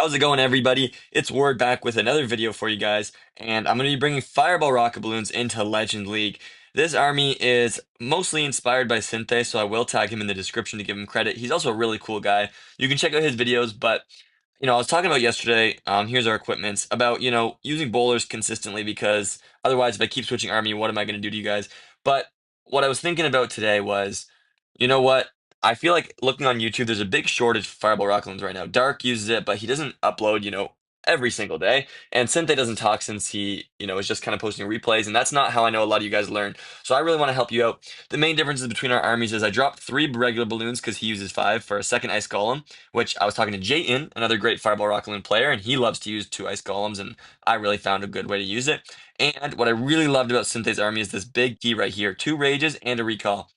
How's it going, everybody? It's Ward back with another video for you guys, and I'm going to be bringing Fireball Rocket Balloons into Legend League. This army is mostly inspired by Sinthe, so I will tag him in the description to give him credit. He's also a really cool guy. You can check out his videos, but I was talking about yesterday, here's our equipments, about, using bowlers consistently because otherwise, if I keep switching army, what am I going to do to you guys? But what I was thinking about today was, you know what? I feel like looking on YouTube, there's a big shortage for Fireball Rocklands right now. Dark uses it, but he doesn't upload, every single day. And Sinte doesn't talk since he, is just kind of posting replays. And that's not how I know a lot of you guys learn. So I really want to help you out. The main differences between our armies is I dropped 3 regular balloons because he uses 5 for a second ice golem, which I was talking to Jayton, another great Fireball Rockland player, and he loves to use 2 ice golems, and I really found a good way to use it. And what I really loved about Sinte's army is this big key right here, 2 rages and a recall.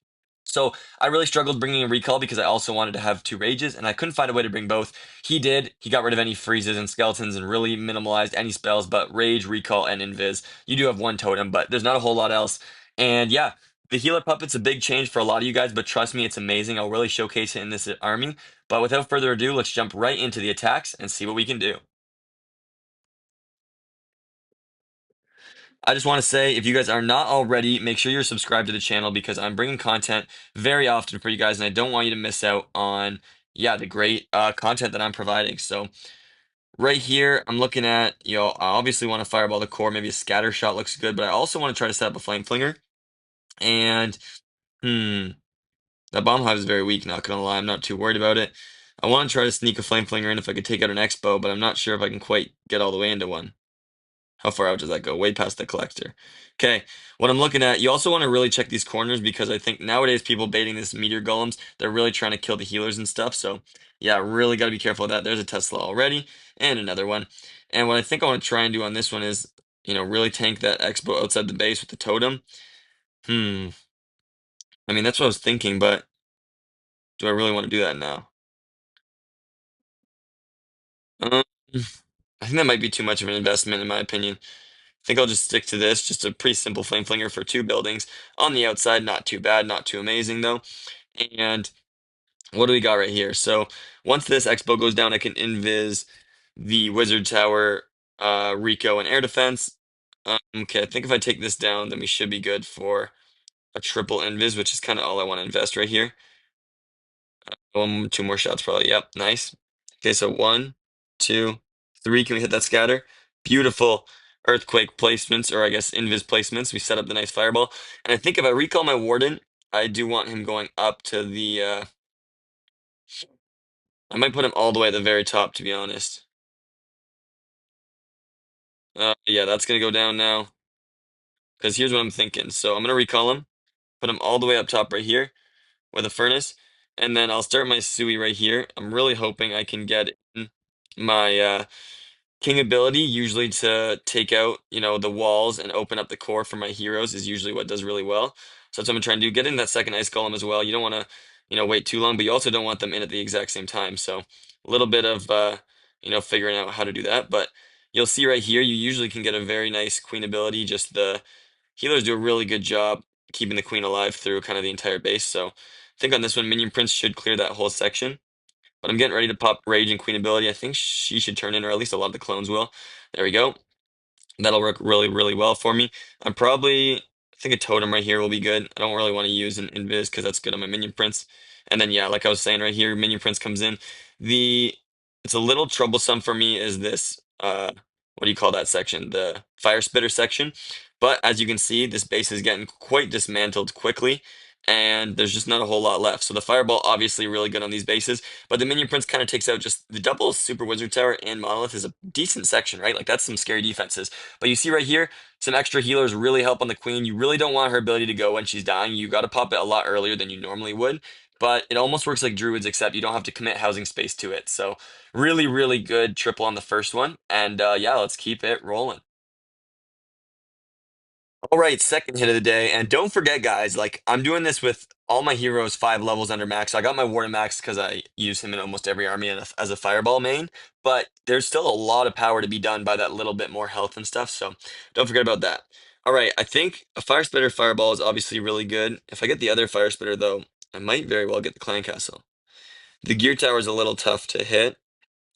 So I really struggled bringing a recall because I also wanted to have 2 rages, and I couldn't find a way to bring both. He did. He got rid of any freezes and skeletons and really minimalized any spells, but rage, recall, and invis. You do have 1 totem, but there's not a whole lot else. And yeah, the healer puppet's a big change for a lot of you guys, but trust me, it's amazing. I'll really showcase it in this army. But without further ado, let's jump right into the attacks and see what we can do. I just want to say, if you guys are not already, make sure you're subscribed to the channel because I'm bringing content very often for you guys, and I don't want you to miss out on, yeah, the great content that I'm providing. So right here, I'm looking at, I obviously want to fireball the core. Maybe a scatter shot looks good, but I also want to try to set up a flame flinger. And, hmm, that bomb hive is very weak, not gonna lie. I'm not too worried about it. I want to try to sneak a flame flinger in if I could take out an expo, but I'm not sure if I can quite get all the way into one. How far out does that go? Way past the collector. Okay, what I'm looking at, you also want to really check these corners because I think nowadays people baiting this meteor golems, they're really trying to kill the healers and stuff. So yeah, really got to be careful of that. There's a Tesla already and another one. And what I think I want to try and do on this one is, really tank that expo outside the base with the totem. Hmm. I mean, that's what I was thinking, but do I really want to do that now? Um, I think that might be too much of an investment in my opinion. I think I'll just stick to this, just a pretty simple flame flinger for 2 buildings. On the outside, not too bad, not too amazing though. And what do we got right here? So once this expo goes down, I can invis the wizard tower, Rico, and air defense. Okay, I think if I take this down, then we should be good for a triple invis, which is kind of all I want to invest right here. 2 more shots probably. Yep, nice. Okay, so 1, 2, 3. Can we hit that scatter? Beautiful earthquake placements, or I guess invis placements. We set up the nice fireball. And I think if I recall my warden, I do want him going up to the I might put him all the way at the very top, to be honest. Yeah, that's gonna go down now. Because here's what I'm thinking. So I'm gonna recall him, put him all the way up top right here with a furnace, and then I'll start my Sui right here. I'm really hoping I can get in my King ability, usually to take out, the walls and open up the core for my heroes is usually what does really well. So that's what I'm trying to do. Get in that second ice golem as well. You don't want to, wait too long, but you also don't want them in at the exact same time. So a little bit of, figuring out how to do that. But you'll see right here, you usually can get a very nice queen ability. Just the healers do a really good job keeping the queen alive through kind of the entire base. So I think on this one, Minion Prince should clear that whole section. But I'm getting ready to pop Rage and Queen ability. I think she should turn in, or at least a lot of the clones will. There we go. That'll work really, really well for me. I think a totem right here will be good. I don't really want to use an invis because that's good on my minion prince. And then yeah, like I was saying right here, minion prince comes in. The It's a little troublesome for me is this what do you call that section? The fire spitter section. But as you can see, this base is getting quite dismantled quickly. And there's just not a whole lot left. So the fireball obviously really good on these bases, but the minion prince kind of takes out just the double super wizard tower and monolith is a decent section, right? Like that's some scary defenses. But you see right here, some extra healers really help on the queen. You really don't want her ability to go when she's dying. You got to pop it a lot earlier than you normally would, but it almost works like druids, except you don't have to commit housing space to it. So really, really good triple on the first one. And yeah, let's keep it rolling. All right, second hit of the day. And don't forget, guys, like I'm doing this with all my heroes 5 levels under max. So I got my Warden max because I use him in almost every army as a fireball main. But there's still a lot of power to be done by that little bit more health and stuff. So don't forget about that. All right, I think a fire spitter fireball is obviously really good. If I get the other fire spitter, though, I might very well get the clan castle. The gear tower is a little tough to hit.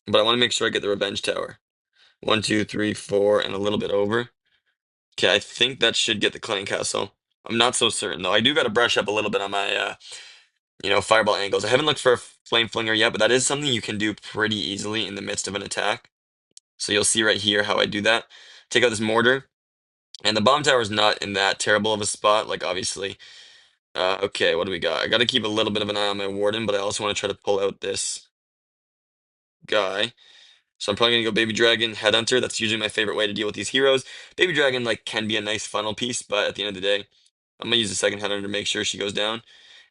but I want to make sure I get the revenge tower. One, two, three, four, and a little bit over. Okay, I think that should get the clan castle. I'm not so certain though. I do got to brush up a little bit on my fireball angles. I haven't looked for a flame flinger yet, but that is something you can do pretty easily in the midst of an attack. So you'll see right here how I do that. Take out this mortar, and the bomb tower is not in that terrible of a spot. Like obviously, okay, what do we got? I got to keep a little bit of an eye on my warden, but I also want to try to pull out this guy. So I'm probably gonna go Baby Dragon, Headhunter. That's usually my favorite way to deal with these heroes. Baby Dragon like can be a nice funnel piece, but at the end of the day, I'm gonna use the second Headhunter to make sure she goes down.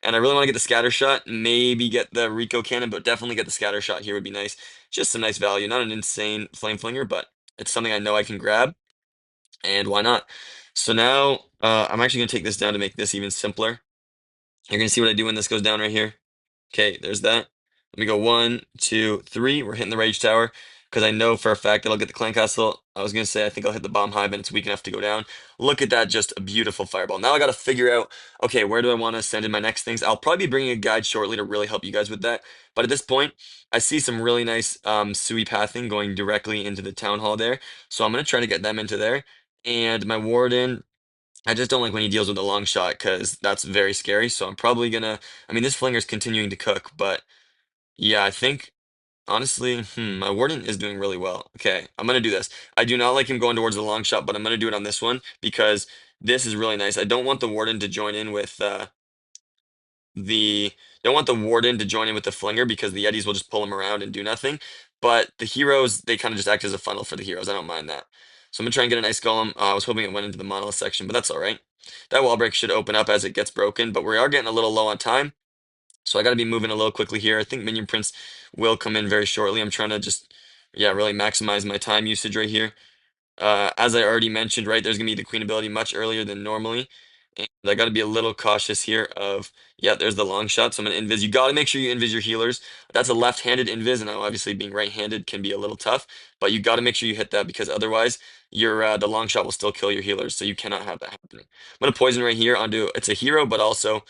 And I really want to get the scatter shot, maybe get the Rico cannon, but definitely get the scatter shot here would be nice. Just some nice value. Not an insane flame flinger, but it's something I know I can grab, and why not? So now I'm actually gonna take this down to make this even simpler. You're gonna see what I do when this goes down right here. Okay, there's that. Let me go one, two, three. We're hitting the rage tower because I know for a fact that I'll get the clan castle. I was gonna say I think I'll hit the bomb hive and it's weak enough to go down. Look at that, just a beautiful fireball. Now I got to figure out, okay, where do I want to send in my next things? I'll probably be bringing a guide shortly to really help you guys with that. But at this point, I see some really nice Sui pathing going directly into the town hall there. So I'm gonna try to get them into there. And my warden, I just don't like when he deals with a long shot because that's very scary. So I'm probably gonna. I mean, this flinger's continuing to cook, but yeah, I think honestly, my warden is doing really well. Okay, I'm gonna do this. I do not like him going towards the long shot, but I'm gonna do it on this one because this is really nice. I don't want the warden to join in with the don't want the warden to join in with the flinger because the Yetis will just pull him around and do nothing. But the heroes, they kind of just act as a funnel for the heroes. I don't mind that. So I'm gonna try and get a nice golem. I was hoping it went into the monolith section, but that's all right. That wall break should open up as it gets broken, but we are getting a little low on time. So I got to be moving a little quickly here. I think Minion Prince will come in very shortly. I'm trying to just, yeah, really maximize my time usage right here. As I already mentioned, right, there's gonna be the Queen ability much earlier than normally. And I got to be a little cautious here of, yeah, there's the long shot. So I'm going to invis. You got to make sure you invis your healers. That's a left-handed invis, and now obviously being right-handed can be a little tough, but you got to make sure you hit that because otherwise your the long shot will still kill your healers, so you cannot have that happening. I'm going to poison right here onto, it's a hero, but also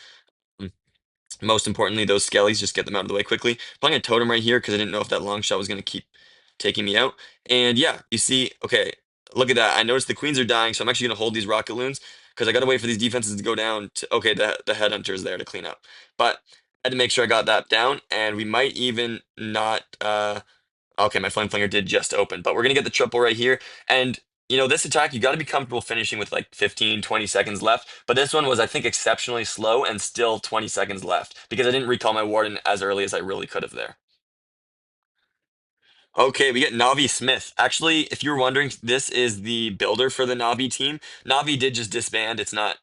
most importantly, those skellies, just get them out of the way quickly. Playing a totem right here because I didn't know if that long shot was going to keep taking me out. And yeah, you see, okay, look at that. I noticed the queens are dying, so I'm actually going to hold these rocket loons because I got to wait for these defenses to go down. Okay, the headhunter is there to clean up. But I had to make sure I got that down, and we might even not. Okay, my flame flinger did just open, but we're gonna get the triple right here. And this attack, you got to be comfortable finishing with like 15, 20 seconds left. But this one was, I think, exceptionally slow and still 20 seconds left because I didn't recall my warden as early as I really could have there. Okay, we get Navi Smith. Actually, if you're wondering, this is the builder for the Navi team. Navi did just disband. It's not,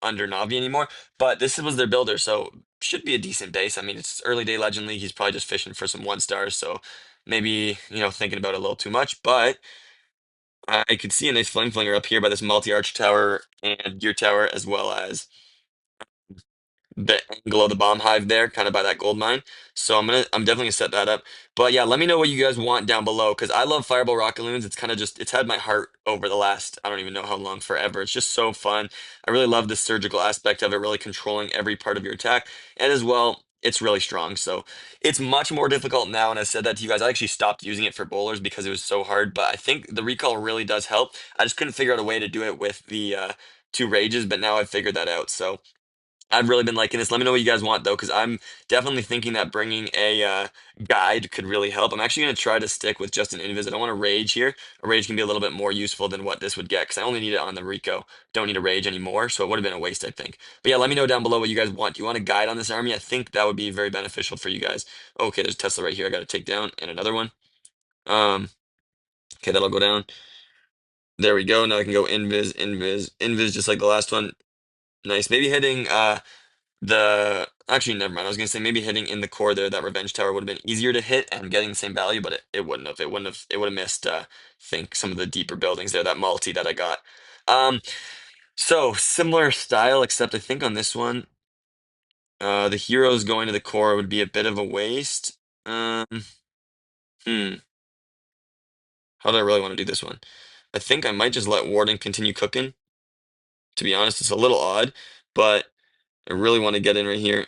under Navi anymore, but this was their builder, so should be a decent base. I mean, it's early day Legend League. He's probably just fishing for some one stars, so maybe, thinking about it a little too much, but I could see a nice flame flinger up here by this multi-arch tower and gear tower, as well as the angle of the bomb hive there, kind of by that gold mine. So I'm definitely gonna set that up. But yeah, let me know what you guys want down below because I love Fireball Rocket Loons. It's kind of just it's had my heart over the last I don't even know how long, forever. It's just so fun. I really love the surgical aspect of it, really controlling every part of your attack, and as well. It's really strong, so it's much more difficult now. And I said that to you guys. I actually stopped using it for bowlers because it was so hard. But I think the recall really does help. I just couldn't figure out a way to do it with the two rages, but now I've figured that out. So I've really been liking this. Let me know what you guys want though, because I'm definitely thinking that bringing a guide could really help. I'm actually going to try to stick with just an invis. I don't want a rage here. A rage can be a little bit more useful than what this would get, because I only need it on the Rico. Don't need a rage anymore, so it would have been a waste, I think. But yeah, let me know down below what you guys want. Do you want a guide on this army? I think that would be very beneficial for you guys. Okay, there's Tesla right here. I got to take down, and another one. Um, okay, that'll go down. There we go. Now I can go invis, invis, invis, just like the last one. Nice. Maybe hitting the actually never mind. I was gonna say maybe hitting in the core there, that revenge tower would have been easier to hit and getting the same value, but it wouldn't have. It would have missed think some of the deeper buildings there, that multi that I got. Um so similar style, except I think on this one, the heroes going to the core would be a bit of a waste. Um hmm. How do I really want to do this one? I think I might just let Warden continue cooking. To be honest, it's a little odd, but I really want to get in right here.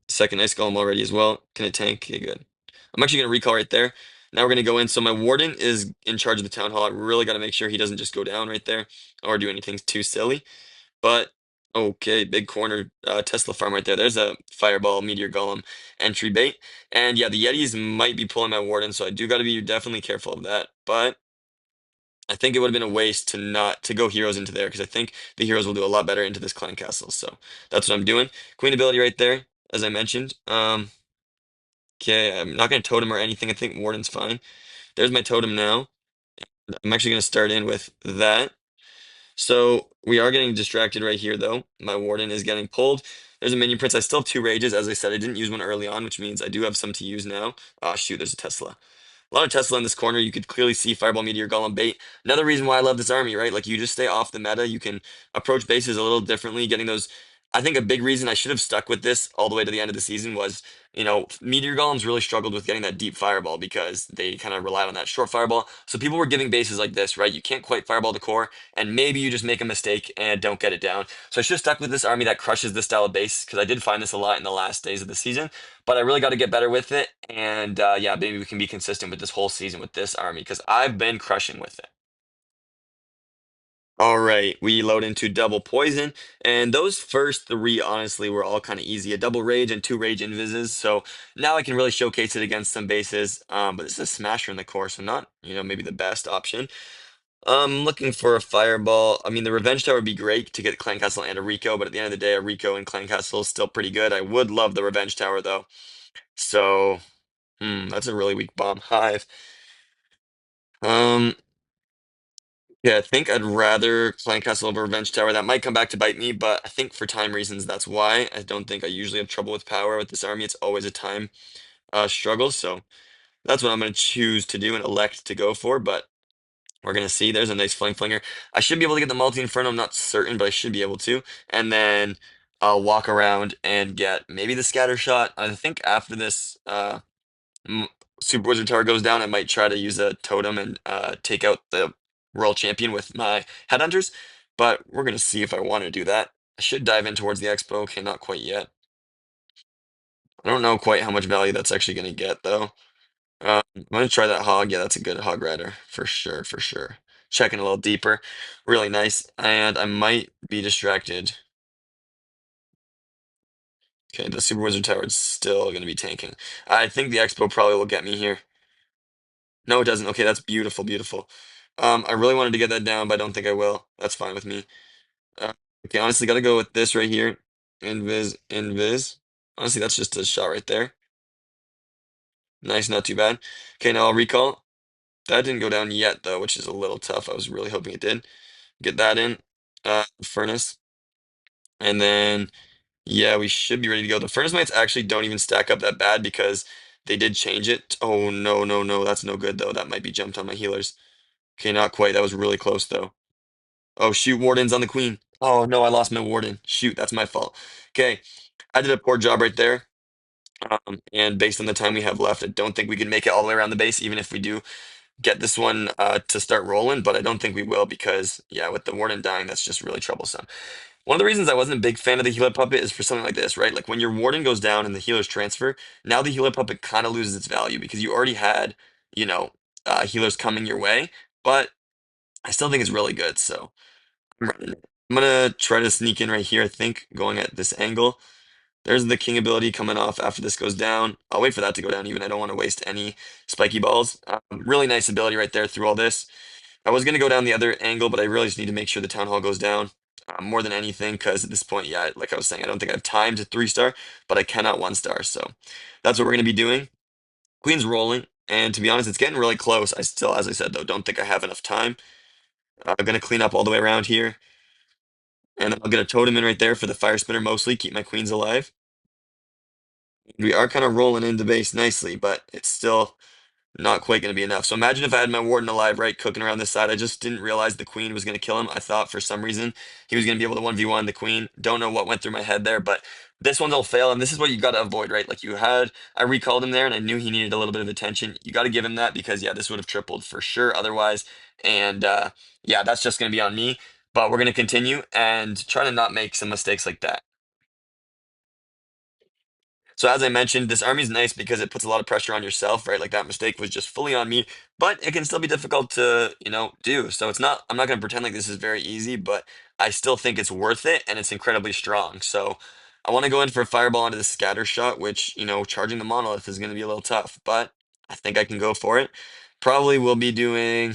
Second ice golem already as well. Can it tank? Okay, good. I'm actually gonna recall right there. Now we're going to go in. So my warden is in charge of the town hall. I really got to make sure he doesn't just go down right there or do anything too silly. But okay, big corner Tesla farm right there. There's a fireball meteor golem entry bait. And yeah, the Yetis might be pulling my warden, so I do got to be definitely careful of that. But I think it would have been a waste to not to go heroes into there because I think the heroes will do a lot better into this clan castle. So that's what I'm doing. Queen ability right there, as I mentioned. Okay, I'm not gonna totem or anything. I think warden's fine. There's my totem now. I'm actually gonna start in with that. So we are getting distracted right here, though. My warden is getting pulled. There's a minion prince. I still have two rages. As I said, I didn't use one early on, which means I do have some to use now. Ah, shoot, there's a Tesla. A lot of Tesla in this corner. You could clearly see Fireball Meteor Golem bait. Another reason why I love this army, right? Like you just stay off the meta. You can approach bases a little differently, getting those. I think a big reason I should have stuck with this all the way to the end of the season was, Meteor Golems really struggled with getting that deep fireball because they kind of relied on that short fireball. So people were giving bases like this, right? You can't quite fireball the core, and maybe you just make a mistake and don't get it down. So I should have stuck with this army that crushes this style of base because I did find this a lot in the last days of the season. But I really got to get better with it, and yeah, maybe we can be consistent with this whole season with this army because I've been crushing with it. All right, we load into double poison, and those first three honestly were all kind of easy. A double rage and two rage invises, so now I can really showcase it against some bases. But this is a smasher in the core, so not maybe the best option. Looking for a fireball. I mean, the revenge tower would be great to get Clan Castle and a Rico, but at the end of the day, a Rico and Clan Castle is still pretty good. I would love the revenge tower though. So, that's a really weak bomb hive. Um, yeah, I think I'd rather Clan Castle over Revenge Tower. That might come back to bite me, but I think for time reasons, that's why. I don't think I usually have trouble with power with this army. It's always a time struggle. So that's what I'm going to choose to do and elect to go for. But we're going to see. There's a nice Flame Flinger. I should be able to get the Multi Inferno. I'm not certain, but I should be able to. And then I'll walk around and get maybe the Scatter Shot. I think after this. M- Super Wizard Tower goes down, I might try to use a totem and take out the World Champion with my Headhunters, but we're gonna see if I want to do that. I should dive in towards the Expo. Okay, not quite yet. I don't know quite how much value that's actually gonna get though. I'm gonna try that hog. Yeah, that's a good hog rider for sure, for sure. Checking a little deeper, really nice. And I might be distracted. Okay, the Super Wizard Tower is still gonna be tanking. I think the Expo probably will get me here. No, it doesn't. Okay, that's beautiful, beautiful. I really wanted to get that down, but I don't think I will. That's fine with me. Uh, okay, honestly, gotta go with this right here. Invis, invis. Honestly, that's just a shot right there. Nice, not too bad. Okay, now I'll recall. That didn't go down yet, though, which is a little tough. I was really hoping it did. Get that in. Furnace. And then, yeah, we should be ready to go. The Furnace Mites actually don't even stack up that bad because they did change it. Oh, no, no, no. That's no good, though. That might be jumped on my healers. Okay, not quite. That was really close, though. Oh, shoot, Warden's on the queen. Oh, no, I lost my Warden. Shoot, that's my fault. Okay, I did a poor job right there. And based on the time we have left, I don't think we can make it all the way around the base, even if we do get this one to start rolling. But I don't think we will because, yeah, with the Warden dying, that's just really troublesome. One of the reasons I wasn't a big fan of the healer puppet is for something like this, right? Like when your Warden goes down and the healers transfer, now the healer puppet kind of loses its value because you already had, you know, healers coming your way. But I still think it's really good, so. I'm gonna try to sneak in right here, I think, going at this angle. There's the king ability coming off after this goes down. I'll wait for that to go down even. I don't want to waste any spiky balls. Really nice ability right there through all this. I was gonna go down the other angle, but I really just need to make sure the town hall goes down more than anything, because at this point, yeah, like I was saying, I don't think I have time to 3-star, but I cannot 1-star. So that's what we're gonna be doing. Queen's rolling, and to be honest, it's getting really close. I still, as I said though, don't think I have enough time. I'm gonna clean up all the way around here. And I'll get a totem in right there for the fire spinner mostly, keep my queens alive. We are kind of rolling into base nicely, but it's still not quite going to be enough. So imagine if I had my warden alive, right, cooking around this side. I just didn't realize the queen was going to kill him. I thought for some reason he was going to be able to 1v1 the queen. Don't know what went through my head there, but this one's all fail. And this is what you got to avoid, right? Like I recalled him there and I knew he needed a little bit of attention. You got to give him that because, yeah, this would have tripled for sure otherwise. And yeah, that's just going to be on me. But we're going to continue and try to not make some mistakes like that. So as I mentioned, this army is nice because it puts a lot of pressure on yourself, right? Like that mistake was just fully on me, but it can still be difficult to, do. So it's not, I'm not going to pretend like this is very easy, but I still think it's worth it and it's incredibly strong. So I want to go in for a fireball into the scatter shot, which, charging the monolith is going to be a little tough, but I think I can go for it. Probably will be doing,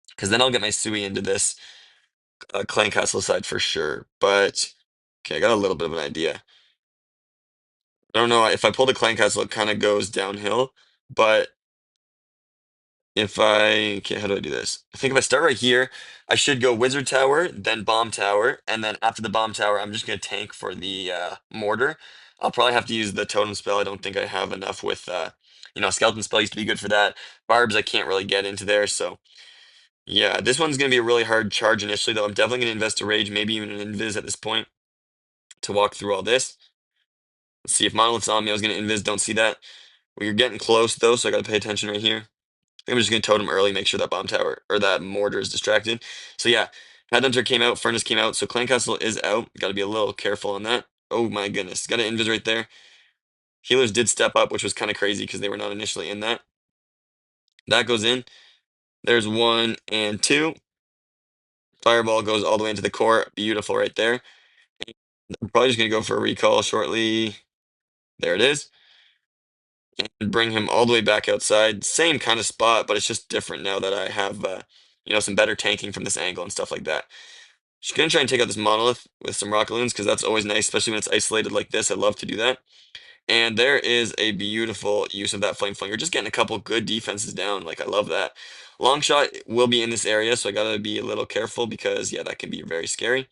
because then I'll get my Sui into this Clan Castle side for sure. But okay, I got a little bit of an idea. I don't know if I pull the Clan Castle, it kind of goes downhill. But if I okay, how do I do this? I think if I start right here, I should go Wizard Tower, then Bomb Tower, and then after the Bomb Tower, I'm just gonna tank for the mortar. I'll probably have to use the Totem spell. I don't think I have enough with Skeleton spell used to be good for that. Barbs I can't really get into there, so yeah, this one's gonna be a really hard charge initially, though. I'm definitely gonna invest a rage, maybe even an invis at this point to walk through all this. Let's see if Monolith's on me. I was gonna invis, don't see that. Well, you're getting close though, so I gotta pay attention right here. I'm just gonna totem early, make sure that bomb tower or that mortar is distracted. So yeah, Headhunter came out, Furnace came out, so Clan Castle is out. Gotta be a little careful on that. Oh my goodness, got an invis right there. Healers did step up, which was kind of crazy because they were not initially in that. That goes in. There's one and two. Fireball goes all the way into the core. Beautiful right there. I'm probably just gonna go for a recall shortly. There it is. And bring him all the way back outside. Same kind of spot, but it's just different now that I have some better tanking from this angle and stuff like that. Just gonna try and take out this monolith with some Rocketloons because that's always nice, especially when it's isolated like this. I love to do that. And there is a beautiful use of that flame flinger. Just getting a couple good defenses down. Like I love that. Long shot will be in this area, so I gotta be a little careful because yeah, that can be very scary.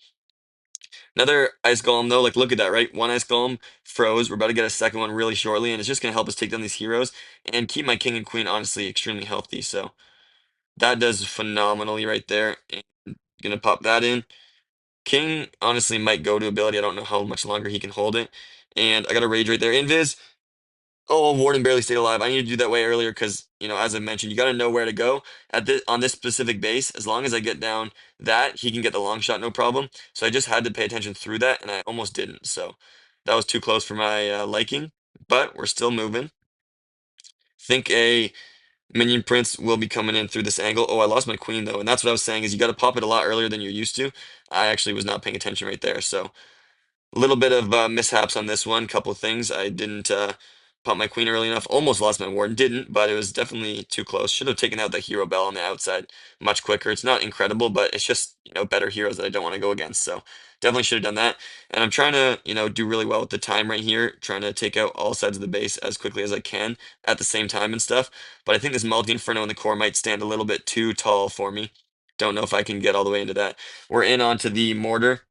Another ice golem though, like look at that, right? One ice golem froze. We're about to get a second one really shortly, and it's just gonna help us take down these heroes and keep my king and queen honestly extremely healthy. So that does phenomenally right there. And gonna pop that in. King honestly might go to ability. I don't know how much longer he can hold it. And I got a rage right there. Invis. Oh, Warden barely stayed alive. I need to do that way earlier because, as I mentioned, you got to know where to go at this on this specific base. As long as I get down that, he can get the long shot, no problem. So I just had to pay attention through that, and I almost didn't. So that was too close for my liking, but we're still moving. Think a minion prince will be coming in through this angle. Oh, I lost my queen though, and that's what I was saying is you got to pop it a lot earlier than you're used to. I actually was not paying attention right there, so a little bit of mishaps on this one. Couple of things. I didn't pop my queen early enough. Almost lost my warden. Didn't, but it was definitely too close. Should have taken out the hero bell on the outside much quicker. It's not incredible, but it's just better heroes that I don't want to go against. So definitely should have done that. And I'm trying to do really well with the time right here. Trying to take out all sides of the base as quickly as I can at the same time and stuff. But I think this multi inferno in the core might stand a little bit too tall for me. Don't know if I can get all the way into that. We're in onto the mortar.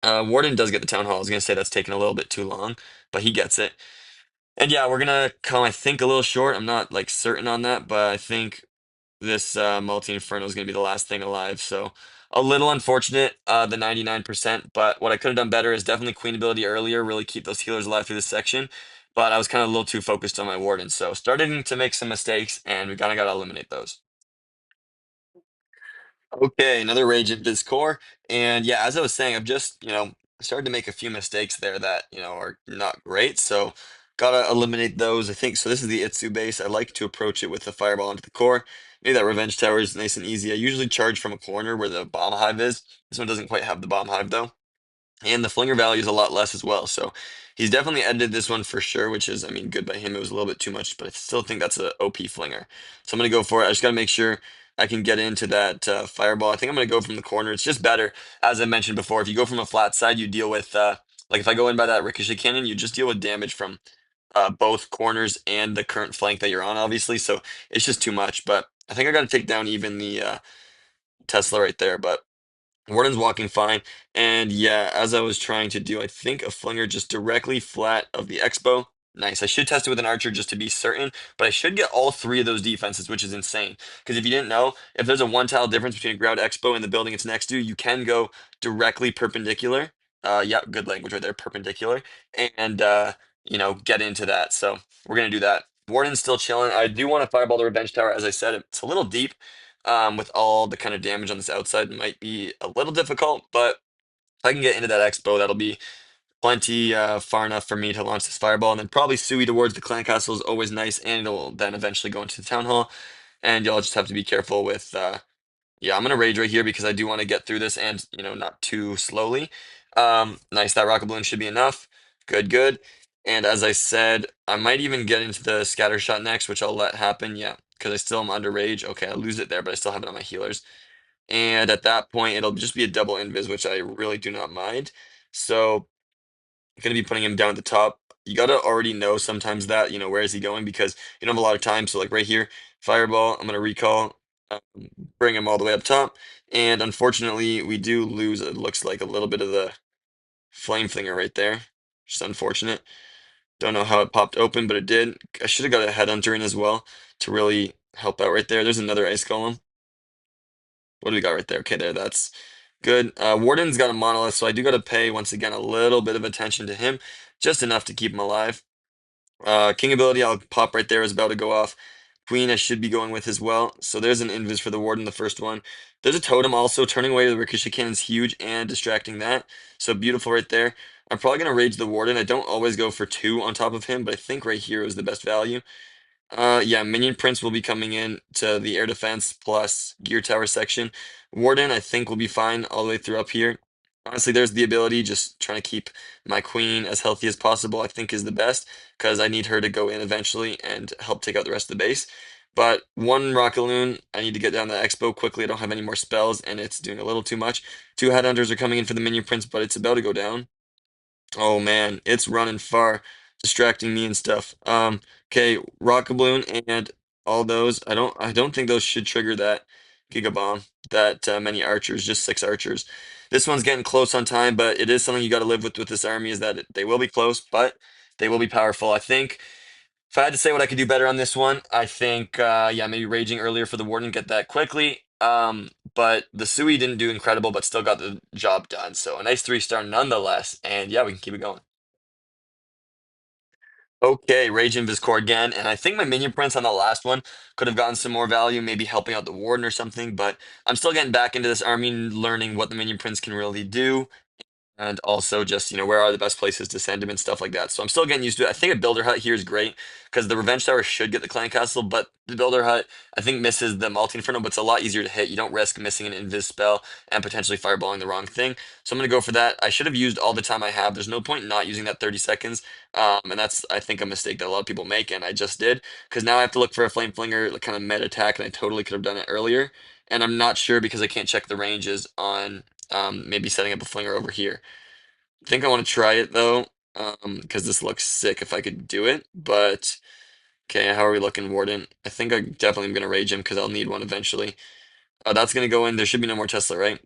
Warden does get the town hall. I was gonna say that's taking a little bit too long, but he gets it. And yeah, we're gonna come, I think, a little short. I'm not like certain on that, but I think this multi inferno is gonna be the last thing alive. So a little unfortunate, the 99%. But what I could have done better is definitely queen ability earlier, really keep those healers alive through this section. But I was kind of a little too focused on my warden, so starting to make some mistakes, and we kind of got to eliminate those. Okay, another rage at this core. And yeah, as I was saying, I've just, started to make a few mistakes there that, are not great. So gotta eliminate those. I think so. This is the Itsu base. I like to approach it with the fireball into the core. Maybe that revenge tower is nice and easy. I usually charge from a corner where the bomb hive is. This one doesn't quite have the bomb hive though. And the flinger value is a lot less as well. So he's definitely edited this one for sure, which is, I mean, good by him. It was a little bit too much, but I still think that's a OP flinger. So I'm going to go for it. I just got to make sure I can get into that fireball. I think I'm going to go from the corner. It's just better. As I mentioned before, if you go from a flat side, you deal with, like if I go in by that ricochet cannon, you just deal with damage from both corners and the current flank that you're on, obviously. So it's just too much. But I think I got to take down even the Tesla right there. But Warden's walking fine. And yeah, as I was trying to do, I think a flinger just directly flat of the Expo. Nice. I should test it with an archer just to be certain, but I should get all three of those defenses, which is insane. Because if you didn't know, if there's a one tile difference between a ground Expo and the building it's next to, you can go directly perpendicular. Yeah, good language right there, perpendicular, and get into that. So we're gonna do that. Warden's still chilling. I do want to fireball the revenge tower. As I said, it's a little deep with all the kind of damage on this outside might be a little difficult, but if I can get into that expo, that'll be plenty far enough for me to launch this fireball, and then probably Sui towards the clan castle is always nice, and it'll then eventually go into the town hall, and y'all just have to be careful with yeah, I'm gonna rage right here because I do want to get through this and not too slowly. Nice, that rocket balloon should be enough. Good, good. And as I said, I might even get into the scatter shot next, which I'll let happen. Yeah, because I still am under rage. Okay, I lose it there, but I still have it on my healers. And at that point, it'll just be a double invis, which I really do not mind. So I'm gonna be putting him down at the top. You gotta already know sometimes that, where is he going because you don't have a lot of time. So like right here, fireball, I'm gonna recall, um, bring him all the way up top. And unfortunately, we do lose, it looks like a little bit of the flame flinger right there. Just unfortunate. Don't know how it popped open, but it did. I should have got a headhunter in as well to really help out right there. There's another ice golem. What do we got right there? Okay, there, that's good. Warden's got a monolith, so I do got to pay, once again, a little bit of attention to him, just enough to keep him alive. King ability, I'll pop right there, is about to go off. Queen, I should be going with as well. So there's an invis for the Warden, the first one. There's a totem also, turning away to the Ricochet Cannon is huge and distracting that. So beautiful right there. I'm probably going to rage the Warden. I don't always go for two on top of him, but I think right here is the best value. Yeah, Minion Prince will be coming in to the air defense plus gear tower section. Warden, I think, will be fine all the way through up here. Honestly, there's the ability, just trying to keep my queen as healthy as possible, I think is the best, because I need her to go in eventually and help take out the rest of the base. But one Rocketloon, I need to get down the expo quickly. I don't have any more spells, and it's doing a little too much. Two Headhunters are coming in for the Minion Prince, but it's about to go down. Oh man, it's running far, distracting me and stuff. Okay, Rocket Balloon and all those. I don't think those should trigger that Giga Bomb. That many archers, just six archers. This one's getting close on time, but it is something you got to live with this army is that they will be close, but they will be powerful. I think if I had to say what I could do better on this one, I think yeah, maybe raging earlier for the Warden, get that quickly. But the Sui didn't do incredible, but still got the job done. So a nice 3-star nonetheless. And yeah, we can keep it going. Okay, Rage Invis Core again, and I think my Minion Prince on the last one could have gotten some more value, maybe helping out the Warden or something, but I'm still getting back into this army, learning what the Minion Prince can really do. And also just, where are the best places to send him and stuff like that. So I'm still getting used to it. I think a Builder Hut here is great because the Revenge Tower should get the Clan Castle, but the Builder Hut, I think, misses the Multi Inferno, but it's a lot easier to hit. You don't risk missing an Invis spell and potentially fireballing the wrong thing. So I'm going to go for that. I should have used all the time I have. There's no point in not using that 30 seconds. And that's, I think, a mistake that a lot of people make, and I just did because now I have to look for a Flame Flinger, like kind of meta attack, and I totally could have done it earlier. And I'm not sure because I can't check the ranges on maybe setting up a Flinger over here. I think I want to try it though, because this looks sick if I could do it. But okay, how are we looking, Warden? I think I definitely am gonna rage him because I'll need one eventually. That's gonna go in. There should be no more Tesla, right?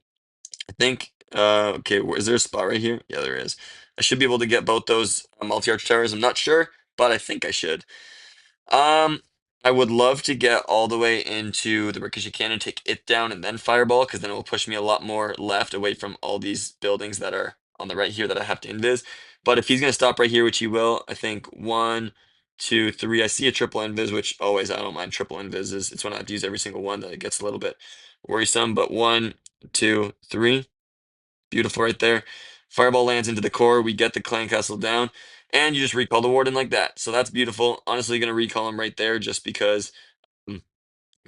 I think. Okay, is there a spot right here? Yeah, there is. I should be able to get both those multi-arch towers. I'm not sure, but I think I should. Um, I would love to get all the way into the Ricochet Cannon, take it down, and then Fireball, because then it will push me a lot more left away from all these buildings that are on the right here that I have to invis. But if he's going to stop right here, which he will, I think one, two, three. I see a triple invis, which always I don't mind triple invises. It's when I have to use every single one that it gets a little bit worrisome. But one, two, three. Beautiful right there. Fireball lands into the core. We get the clan castle down. And you just recall the warden like that. So that's beautiful. Honestly, going to recall him right there just because, mm,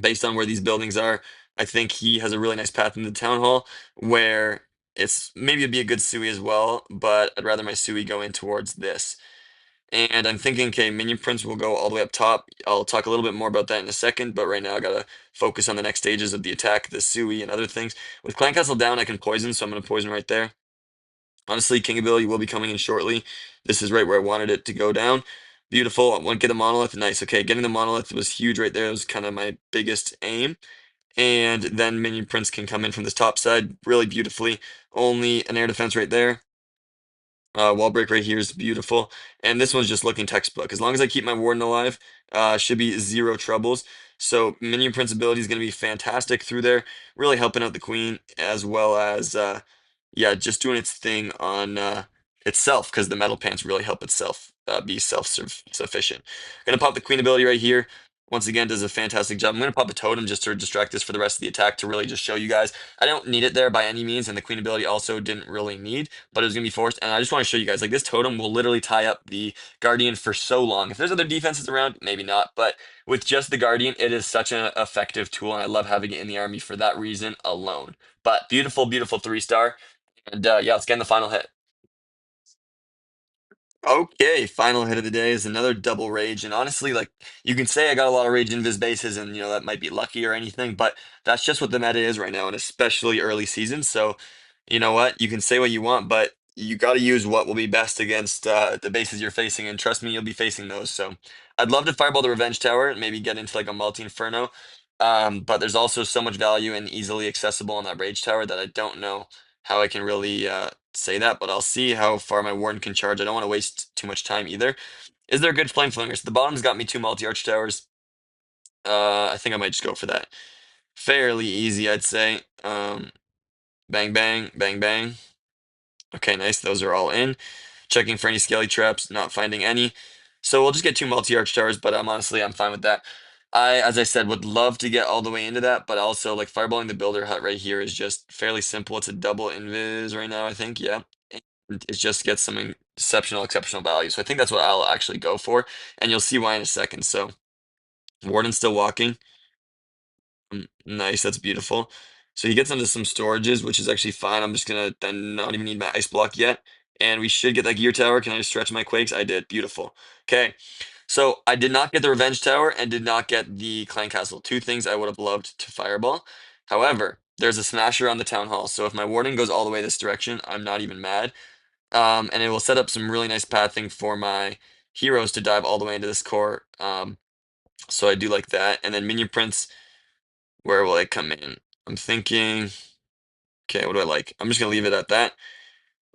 based on where these buildings are, I think he has a really nice path into the town hall where it's maybe it'd be a good Sui as well, but I'd rather my Sui go in towards this. And I'm thinking, okay, Minion Prince will go all the way up top. I'll talk a little bit more about that in a second, but right now I gotta focus on the next stages of the attack, the Sui and other things. With Clan Castle down, I can poison, so I'm gonna poison right there. Honestly, King ability will be coming in shortly. This is right where I wanted it to go down. Beautiful. I want to get a monolith. Nice. Okay, getting the monolith was huge right there. It was kind of my biggest aim. And then Minion Prince can come in from this top side really beautifully. Only an air defense right there. Wall break right here is beautiful. And this one's just looking textbook. As long as I keep my warden alive, should be zero troubles. So Minion Prince ability is going to be fantastic through there, really helping out the queen as well as yeah, just doing its thing on itself because the metal pants really help itself be self-sufficient. Gonna pop the queen ability right here. once again does a fantastic job. I'm going to pop a totem just to distract us for the rest of the attack to really just show you guys. I don't need it there by any means, and the queen ability also didn't really need, but it was going to be forced. And I just want to show you guys, like this totem will literally tie up the guardian for so long. If there's other defenses around, maybe not, but with just the guardian, it is such an effective tool, and I love having it in the army for that reason alone. But beautiful, beautiful 3-star. And yeah, let's get in the final hit. Okay, final hit of the day is another double rage, and honestly, like you can say I got a lot of rage invis bases, and that might be lucky or anything, but that's just what the meta is right now, and especially early season. So, you know what? You can say what you want, but you got to use what will be best against the bases you're facing, and trust me, you'll be facing those. So, I'd love to fireball the Revenge Tower and maybe get into like a multi Inferno, but there's also so much value and easily accessible on that Rage Tower that I don't know how I can really say that, but I'll see how far my Warden can charge. I don't want to waste too much time either. Is there a good Flame Flinger? So the bottom's got me two multi-arch towers. I think I might just go for that. Fairly easy, I'd say. Bang, bang, bang, bang. Okay, nice. Those are all in. Checking for any skelly traps, not finding any. So we'll just get two multi-arch towers, but honestly, I'm fine with that. As I said, would love to get all the way into that, but also like fireballing the builder hut right here is just fairly simple. It's a double invis right now, I think. Yeah. And it just gets some exceptional value. So I think that's what I'll actually go for, and you'll see why in a second. So Warden's still walking. Nice, that's beautiful. So he gets into some storages, which is actually fine. I'm just gonna then not even need my ice block yet. And we should get that gear tower. Can I just stretch my quakes? I did. Beautiful. Okay. So I did not get the revenge tower and did not get the clan castle. Two things I would have loved to fireball. However, there's a smasher on the town hall. So if my warden goes all the way this direction, I'm not even mad. And it will set up some really nice pathing for my heroes to dive all the way into this core. So I do like that. And then minion prince, where will they come in? I'm thinking, okay, what do I like? I'm just gonna leave it at that.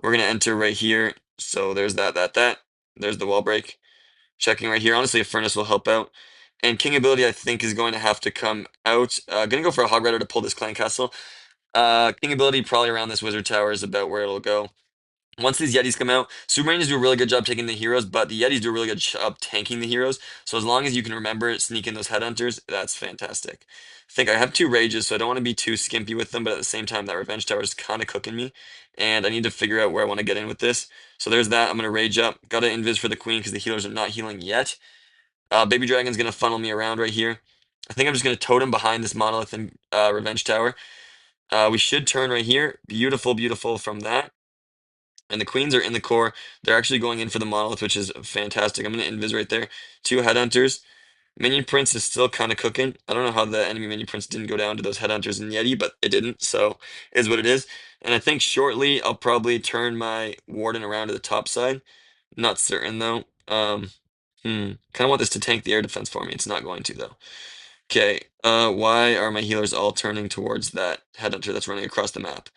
We're gonna enter right here. So there's that. There's the wall break. Checking right here. Honestly, a furnace will help out. And king ability, I think, is going to have to come out. Gonna go for a hog rider to pull this clan castle. King ability probably around this wizard tower is about where it'll go. Once these Yetis come out, Submarines do a really good job taking the heroes, but the Yetis do a really good job tanking the heroes. So as long as you can remember sneak in those headhunters, that's fantastic. I think I have two rages, so I don't want to be too skimpy with them, but at the same time, that revenge tower is kind of cooking me, and I need to figure out where I want to get in with this. So there's that. I'm gonna rage up. Got to invis for the queen because the healers are not healing yet. Baby dragon's gonna funnel me around right here. I think I'm just gonna totem behind this monolith and revenge tower. We should turn right here. Beautiful, beautiful from that. And the queens are in the core. They're actually going in for the monolith, which is fantastic. I'm going to invis right there. Two headhunters. Minion Prince is still kind of cooking. I don't know how the enemy Minion Prince didn't go down to those headhunters in Yeti, but it didn't, so it is what it is. And I think shortly I'll probably turn my Warden around to the top side. Not certain though. Kind of want this to tank the air defense for me. It's not going to though. Okay. Why are my healers all turning towards that headhunter that's running across the map?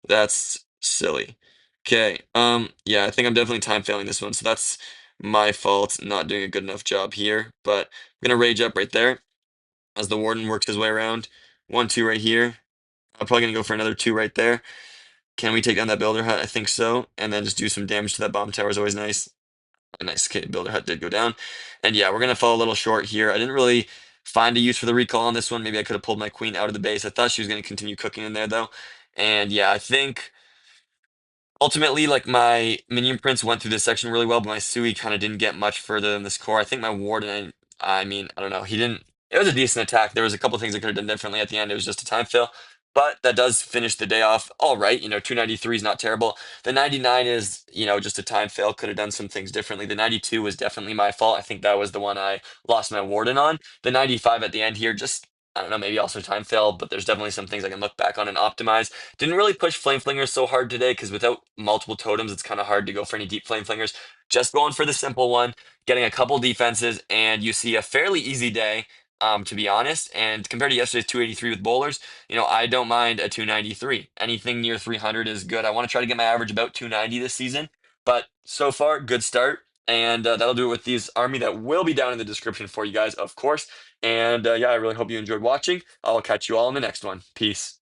That's silly. Okay. Yeah, I think I'm definitely time failing this one, so that's my fault, not doing a good enough job here. But I'm gonna rage up right there as the warden works his way around. 1, 2 right here. I'm probably gonna go for another 2 right there. Can we take down that builder hut? I think so. And then just do some damage to that bomb tower is always nice. A nice builder hut did go down. And yeah, we're gonna fall a little short here. I didn't really find a use for the recall on this one. Maybe I could have pulled my queen out of the base. I thought she was gonna continue cooking in there though. And yeah, I think ultimately, like my minion prince went through this section really well, but my Sui kind of didn't get much further than this core. I think my warden, I mean, I don't know, he didn't. It was a decent attack. There was a couple things I could have done differently at the end. It was just a time fail, but that does finish the day off all right. 293 is not terrible. The 99 is, just a time fail. Could have done some things differently. The 92 was definitely my fault. I think that was the one I lost my warden on. The 95 at the end here, just I don't know, maybe also time fail, but there's definitely some things I can look back on and optimize. Didn't really push flame flingers so hard today because without multiple totems, it's kind of hard to go for any deep flame flingers. Just going for the simple one, getting a couple defenses, and you see a fairly easy day, to be honest. And compared to yesterday's 283 with bowlers, I don't mind a 293. Anything near 300 is good. I want to try to get my average about 290 this season, but so far, good start. And that'll do it with these army that will be down in the description for you guys, of course. And yeah, I really hope you enjoyed watching. I'll catch you all in the next one. Peace.